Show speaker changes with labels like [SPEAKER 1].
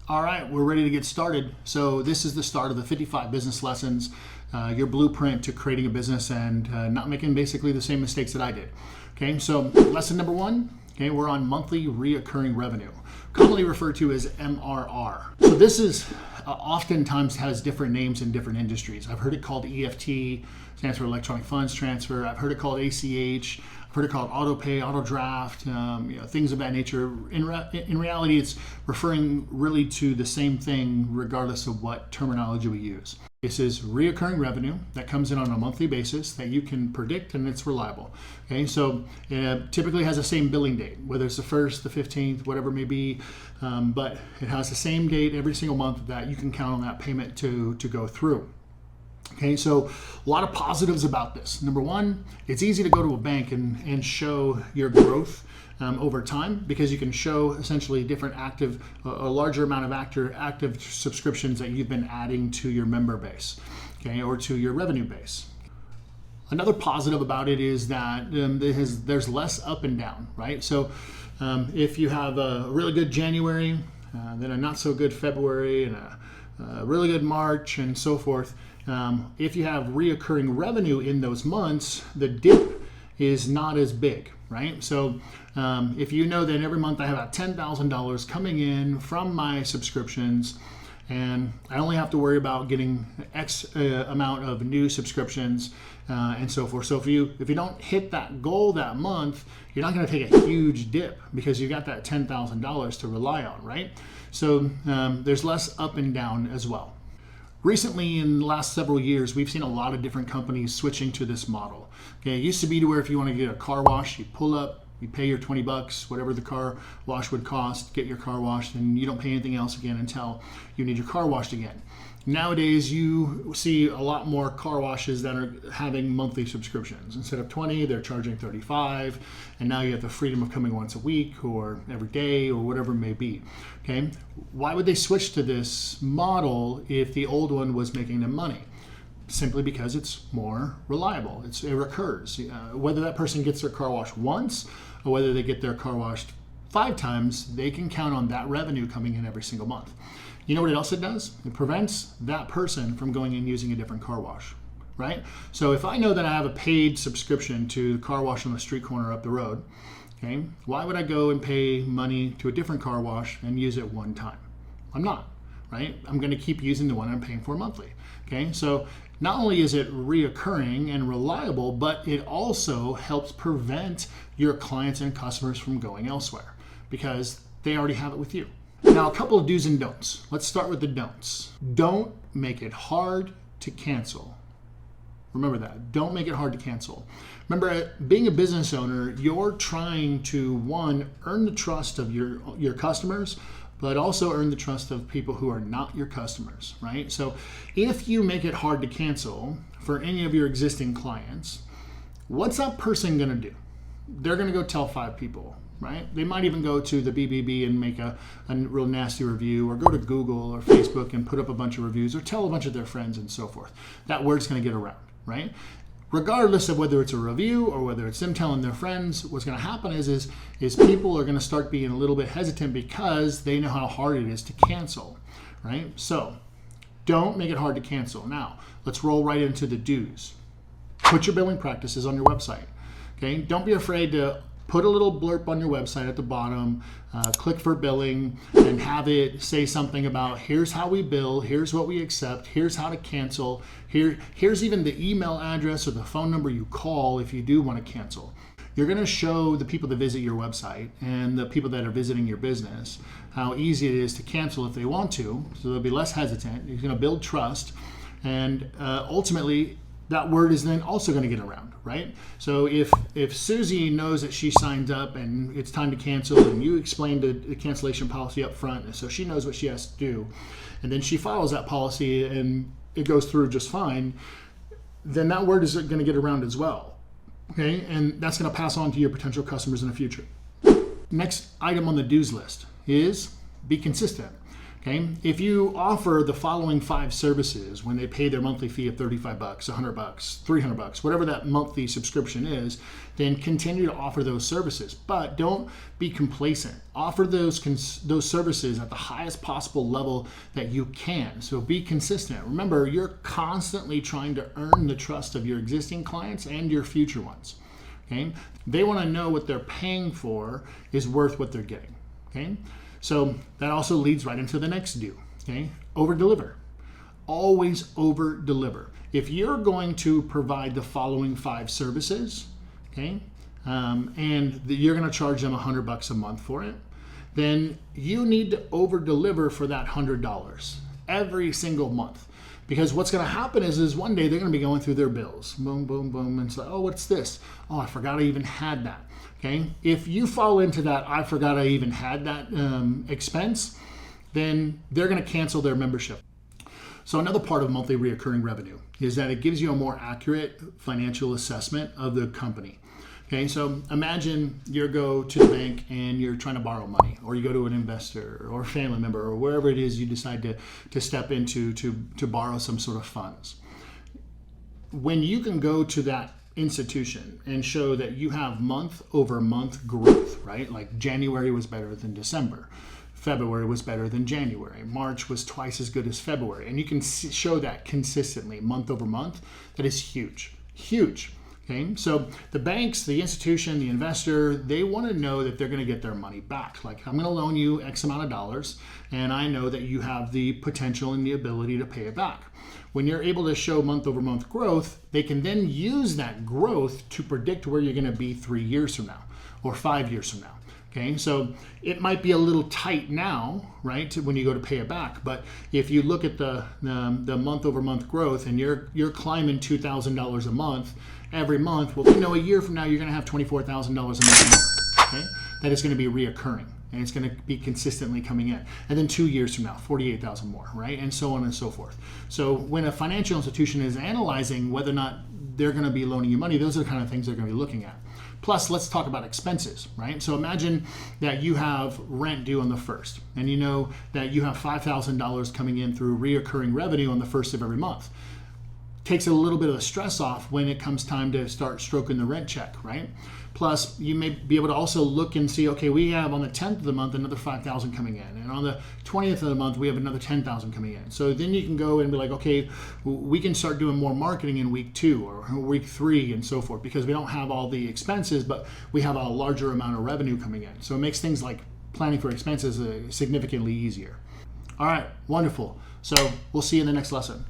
[SPEAKER 1] All right, we're ready to get started. So this is the start of the 55 business lessons, your blueprint to creating a business and not making basically the same mistakes that I did. Okay, so lesson number one, okay, we're on monthly reoccurring revenue, commonly referred to as MRR. So this is oftentimes has different names in different industries. I've heard it called EFT, stands for electronic funds transfer. I've heard it called ACH. I've heard it called auto pay, auto draft, things of that nature. In reality, it's referring really to the same thing regardless of what terminology we use. This is reoccurring revenue that comes in on a monthly basis that you can predict and it's reliable. Okay, so it typically has the same billing date, whether it's the 1st, the 15th, whatever it may be, but it has the same date every single month that you can count on that payment to go through. Okay, so a lot of positives about this. Number one, it's easy to go to a bank and show your growth over time because you can show essentially a larger amount of active subscriptions that you've been adding to your member base, okay, or to your revenue base. Another positive about it is that there's less up and down, right? So if you have a really good January, then a not so good February, and a really good March, and so forth. If you have reoccurring revenue in those months, the dip is not as big, right? So if you know that every month I have about $10,000 coming in from my subscriptions, and I only have to worry about getting X amount of new subscriptions and so forth. So if you don't hit that goal that month, you're not going to take a huge dip because you got that $10,000 to rely on, right? So there's less up and down as well. Recently, in the last several years, we've seen a lot of different companies switching to this model. Okay, it used to be to where if you want to get a car wash, you pull up, you pay your $20, whatever the car wash would cost, get your car washed, and you don't pay anything else again until you need your car washed again. Nowadays, you see a lot more car washes that are having monthly subscriptions. Instead of 20, they're charging 35, and now you have the freedom of coming once a week or every day or whatever it may be. Okay, why would they switch to this model if the old one was making them money? Simply because it's more reliable. It recurs. Whether that person gets their car washed once or whether they get their car washed 5 times, they can count on that revenue coming in every single month. You know what else it does? It prevents that person from going and using a different car wash, right? So if I know that I have a paid subscription to the car wash on the street corner up the road, okay, why would I go and pay money to a different car wash and use it one time? I'm not, right? I'm going to keep using the one I'm paying for monthly, okay? So not only is it reoccurring and reliable, but it also helps prevent your clients and customers from going elsewhere because they already have it with you. Now, a couple of do's and don'ts. Let's start with the don'ts. Don't make it hard to cancel. Remember that. Don't make it hard to cancel. Remember, being a business owner, you're trying to, one, earn the trust of your customers, but also earn the trust of people who are not your customers, right? So if you make it hard to cancel for any of your existing clients, what's that person going to do? They're going to go tell 5 people, right? They might even go to the BBB and make a real nasty review, or go to Google or Facebook and put up a bunch of reviews, or tell a bunch of their friends and so forth. That word's going to get around, right? Regardless of whether it's a review or whether it's them telling their friends, what's going to happen is people are going to start being a little bit hesitant because they know how hard it is to cancel, right? So don't make it hard to cancel. Now, let's roll right into the do's. Put your billing practices on your website, okay? Don't be afraid to put a little blurb on your website at the bottom, click for billing, and have it say something about here's how we bill, here's what we accept, here's how to cancel, here's even the email address or the phone number you call if you do want to cancel. You're going to show the people that visit your website and the people that are visiting your business how easy it is to cancel if they want to, so they'll be less hesitant. You're going to build trust, and ultimately that word is then also going to get around, right? So if Susie knows that she signed up and it's time to cancel, and you explained the cancellation policy up front, so she knows what she has to do, and then she follows that policy and it goes through just fine, then that word is going to get around as well, okay? And that's going to pass on to your potential customers in the future. Next item on the do's list is be consistent. Okay, if you offer the following 5 services when they pay their monthly fee of $35, $100, $300, whatever that monthly subscription is, then continue to offer those services. But don't be complacent. Offer those services at the highest possible level that you can. So be consistent. Remember, you're constantly trying to earn the trust of your existing clients and your future ones. Okay, they want to know what they're paying for is worth what they're getting. Okay. So that also leads right into the next do. Okay, over deliver. Always over deliver. If you're going to provide the following 5 services, okay, and you're going to charge them $100 a month for it, then you need to over deliver for that $100 every single month. Because what's going to happen is one day they're going to be going through their bills, boom, boom, boom, and it's like, oh, what's this? Oh, I forgot I even had that. Okay, if you fall into that, I forgot I even had that expense, then they're going to cancel their membership. So another part of monthly recurring revenue is that it gives you a more accurate financial assessment of the company. Okay, so imagine you go to the bank and you're trying to borrow money, or you go to an investor or a family member or wherever it is you decide to step into to borrow some sort of funds. When you can go to that institution and show that you have month over month growth, right? Like January was better than December. February was better than January. March was twice as good as February. And you can show that consistently month over month. That is huge, huge. Okay, so the banks, the institution, the investor, they want to know that they're going to get their money back. Like, I'm going to loan you X amount of dollars, and I know that you have the potential and the ability to pay it back. When you're able to show month over month growth, they can then use that growth to predict where you're going to be 3 years from now or 5 years from now. Okay, so it might be a little tight now, right, when you go to pay it back. But if you look at the month over month growth and you're climbing $2,000 a month every month, well, you know, a year from now you're going to have $24,000 a month more. Okay, that is going to be reoccurring. And it's going to be consistently coming in. And then 2 years from now, 48,000 more, right? And so on and so forth. So when a financial institution is analyzing whether or not they're going to be loaning you money, those are the kind of things they're going to be looking at. Plus, let's talk about expenses, right? So imagine that you have rent due on the 1st, and you know that you have $5,000 coming in through reoccurring revenue on the 1st of every month. Takes a little bit of the stress off when it comes time to start stroking the rent check, right? Plus, you may be able to also look and see, okay, we have on the 10th of the month another 5,000 coming in, and on the 20th of the month we have another 10,000 coming in. So then you can go and be like, okay, we can start doing more marketing in week 2 or week 3 and so forth, because we don't have all the expenses, but we have a larger amount of revenue coming in. So it makes things like planning for expenses significantly easier. All right, wonderful. So we'll see you in the next lesson.